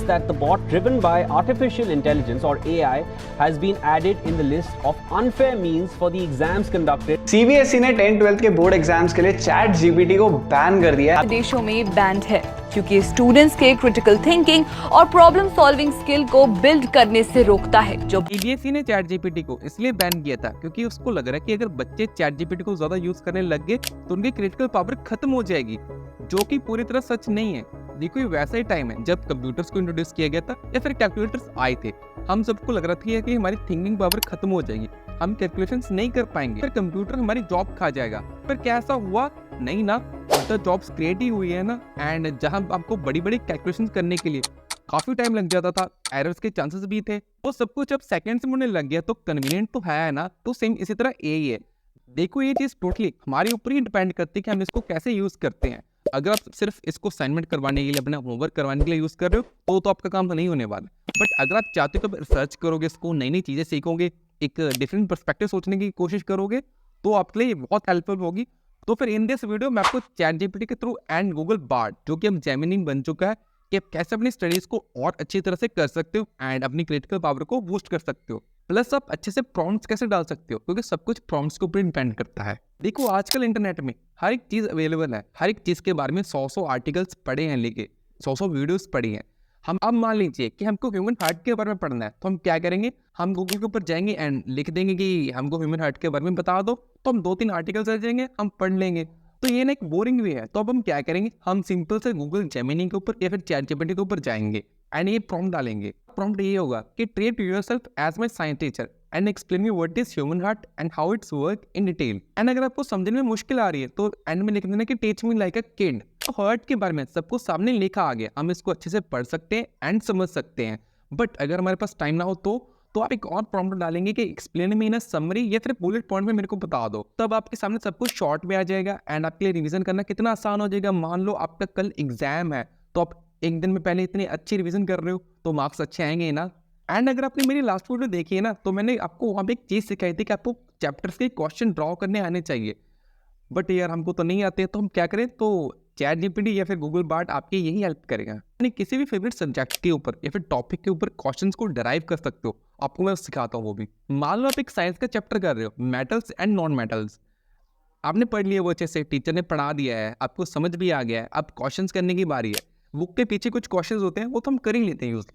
that the bot driven by artificial intelligence or AI has been added in the list of unfair means for the exams conducted. CBSE ने 10-12 के board exams के लिए chat GPT को ban कर दिया है। देशों में बैंड है क्योंकि स्टूडेंट्स के क्रिटिकल थिंकिंग और प्रॉब्लम सॉल्विंग स्किल को बिल्ड करने से रोकता है। जो सीबीएसई ने चैट जीपीटी को इसलिए बैन किया था क्योंकि उसको लग रहा है कि अगर बच्चे चैट जीपीटी को ज्यादा यूज करने लग गए तो उनकी क्रिटिकल पावर खत्म हो जाएगी, जो कि पूरी तरह सच नहीं है। देखो ये वैसा ही टाइम है जब कंप्यूटर्स को इंट्रोड्यूस किया गया था या फिर कैलकुलेटर्स आए थे। हम सबको लग रहा था कि हमारी थिंकिंग पावर खत्म हो जाएगी, हम कैलकुलेशंस नहीं कर पाएंगे, फिर कंप्यूटर हमारी जॉब खा जाएगा। पर क्या ऐसा हुआ? नहीं ना, तो जॉब्स क्रिएट ही हुई है ना। एंड जहां आपको बड़ी बड़ी कैलकुलेशंस करने के लिए काफी टाइम लग जाता था, एरर्स के चांसेस भी थे, वो सब कुछ अब सेकंड्स में होने लग गया। तो कन्वीनियंट तो है ना, तो सेम इसी तरह यही है। देखो ये चीज टोटली हमारे ऊपर ही डिपेंड करती है कि हम इसको कैसे यूज करते हैं। अगर आप सिर्फ इसको असाइनमेंट करवाने के लिए, अपना होमवर्क करवाने के लिए यूज कर रहे हो तो आपका काम तो नहीं होने वाला। बट अगर आप चाहते हो तो रिसर्च करोगे, इसको नई नई चीजें सीखोगे, एक डिफरेंट पर्सपेक्टिव सोचने की कोशिश करोगे, तो आपके लिए बहुत हेल्पफुल होगी। तो फिर इन दिस वीडियो मैं आपको चैट जीपीटी के थ्रू एंड गूगल बार्ड, जो कि अब जेमिनी बन चुका है, कि आप कैसे अपनी स्टडीज को और अच्छी तरह से कर सकते हो एंड अपनी क्रिटिकल पावर को बूस्ट कर सकते हो। प्लस आप अच्छे से प्रॉम्प्ट्स कैसे डाल सकते हो, क्योंकि सब कुछ प्रॉम्प्ट्स के ऊपर डिपेंड करता है। देखो आजकल इंटरनेट में हर एक चीज अवेलेबल है, हर एक चीज के बारे में 100 आर्टिकल्स पढ़े हैं, लेके 100 वीडियोस पढ़ी हैं। हम अब मान लीजिए कि हमको ह्यूमन हार्ट के बारे में पढ़ना है, तो हम क्या करेंगे? हम गूगल के ऊपर जाएंगे एंड लिख देंगे कि हमको ह्यूमन हार्ट के बारे में बता दो, तो हम 2-3 आर्टिकल्स आ जाएंगे, हम पढ़ लेंगे। तो ये ना एक बोरिंग वे है। तो अब हम क्या करेंगे? हम सिंपल से गूगल जेमिनी के ऊपर या फिर चैट जीपीटी के ऊपर जाएंगे एंड ये प्रॉम्प्ट डालेंगे। प्रॉम्प्ट ये होगा कि treat yourself as my science teacher and explain me what is human heart and how its work in detail. And अगर आपको समझने में मुश्किल आ रही है तो एंड में लिख देना कि teach me like a kid. तो हार्ट के बारे में सब कुछ सामने लिखा आ गया, हम इसको अच्छे से पढ़ सकते हैं एंड समझ सकते हैं। बट अगर हमारे पास टाइम ना हो तो आप एक और प्रॉम्प्ट डालेंगे कि explain me in a summary या फिर बुलेट पॉइंट में मेरे को बता दो। तब आपके सामने सब कुछ शॉर्ट में आ जाएगा एंड आपके लिए रिवीजन करना कितना आसान हो जाएगा। मान लो आपका कल एग्जाम है, तो आप एक दिन में पहले इतनी अच्छी रिवीजन कर रहे हो तो मार्क्स अच्छे आएंगे ना। एंड अगर आपने मेरी लास्ट वीडियो देखी है ना, तो मैंने आपको वहाँ पे एक चीज़ सिखाई थी कि आपको चैप्टर्स के क्वेश्चन ड्रॉ करने आने चाहिए। बट यार हमको तो नहीं आते, तो हम क्या करें? तो चैट जीपीटी या फिर गूगल बार्ड आपकी यही हेल्प करेगा। यानी किसी भी फेवरेट सब्जेक्ट के ऊपर या फिर टॉपिक के ऊपर क्वेश्चंस को डराइव कर सकते हो। आपको मैं सिखाता हूँ वो भी। मान लो आप एक साइंस का चैप्टर कर रहे हो, मेटल्स एंड नॉन मेटल्स। आपने पढ़ लिया वो अच्छे से, टीचर ने पढ़ा दिया है, आपको समझ भी आ गया है, अब क्वेश्चंस करने की बारी है। बुक के पीछे कुछ क्वेश्चंस होते हैं, वो तो हम कर ही लेते हैं यूज।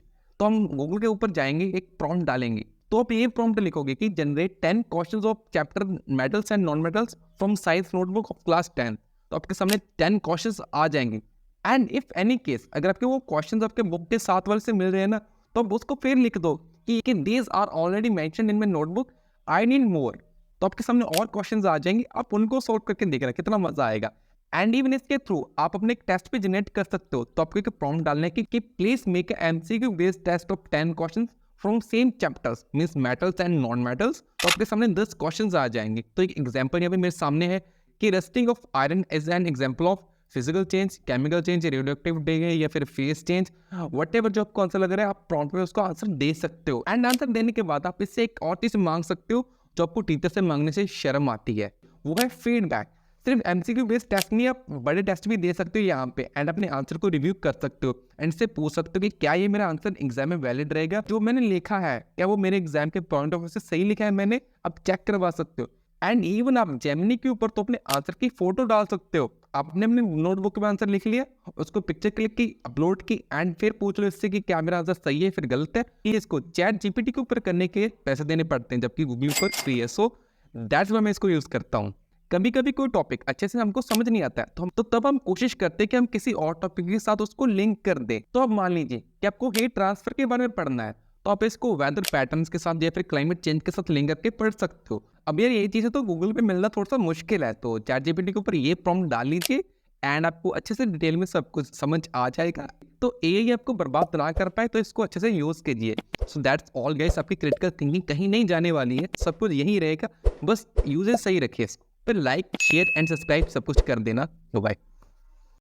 तो हम गूगल के ऊपर जाएंगे, एक प्रॉम्प्ट डालेंगे, तो आप ये प्रॉम्प्ट लिखोगे कि generate 10 questions of chapter metals and non metals from science notebook of class 10। तो आपके सामने 10 क्वेश्चंस आ जाएंगे। एंड इफ एनी केस अगर आपके वो क्वेश्चंस आपके बुक के साथ वाले से मिल रहे हैं ना, तो आप उसको फिर लिख दो कि these are already mentioned in my notebook, I need more. तो आपके सामने और क्वेश्चंस आ जाएंगे, आप उनको सॉल्व करके देखना कितना मजा आएगा। एंड इवन इसके थ्रू आप अपने एक टेस्ट भी जनरेट कर सकते हो। तो आपको एक प्रॉम्प्ट डालना है कि please make MCQ based test of 10 questions from same chapters means metals and non metals. तो आपके सामने 10 क्वेश्चंस आ जाएंगे। तो एक एग्जांपल यहाँ पे मेरे सामने है कि rusting of iron is an example of physical change, chemical change, radioactive day या फिर फेस चेंज, व्हाटएवर जो आपको आंसर लग रहा है, आप प्रॉम्प्ट में उसका आंसर दे सकते हो। एंड आंसर देने के बाद आप इससे एक और चीज मांग सकते हो जो आपको टीचर से मांगने से शर्म आती है, वो है फीडबैक। सिर्फ एमसीक्यू बेस्ड टेस्ट नहीं, आप बड़े टेस्ट भी दे सकते हो यहाँ पे एंड अपने आंसर को रिव्यू कर सकते हो एंड से पूछ सकते हो कि क्या ये मेरा आंसर एग्जाम में वैलिड रहेगा, जो मैंने लिखा है क्या वो मेरे एग्जाम के पॉइंट ऑफ व्यू से सही लिखा है मैंने, आप चेक करवा सकते हो। एंड इवन आप जेमिनी के ऊपर तो अपने आंसर की फोटो डाल सकते हो। आपने अपने नोटबुक में आंसर लिख लिया, उसको पिक्चर क्लिक की, अपलोड की एंड फिर पूछ लो इससे कि क्या मेरा आंसर सही है फिर गलत है। इसको चैट जीपीटी के ऊपर करने के पैसे देने पड़ते हैं, जबकि गूगल पर फ्री है। सो दैट्स व्हाई मैं इसको यूज करता हूँ। कभी कभी कोई टॉपिक अच्छे से हमको समझ नहीं आता है तो तब हम कोशिश करते हैं कि हम किसी और टॉपिक के साथ उसको लिंक कर दें। तो अब मान लीजिए कि आपको हीट ट्रांसफर के बारे में पढ़ना है, तो आप इसको वेदर पैटर्न्स के साथ या फिर क्लाइमेट चेंज के साथ लिंक करके पढ़ सकते हो। अब यार यही चीज़ें तो गूगल पे मिलना थोड़ा सा मुश्किल है, तो चैट जीपीटी के ऊपर ये प्रॉम्प्ट डाल लीजिए एंड आपको अच्छे से डिटेल में सब कुछ समझ आ जाएगा। तो एआई आपको बर्बाद ना कर पाए, तो इसको अच्छे से यूज कीजिए। सो दैट्स ऑल गाइस, आपकी क्रिटिकल थिंकिंग कहीं नहीं जाने वाली है, सब कुछ यही रहेगा, बस यूजेज सही रखिए इसको। फिर लाइक शेयर एंड सब्सक्राइब सब कुछ कर देना। बाय।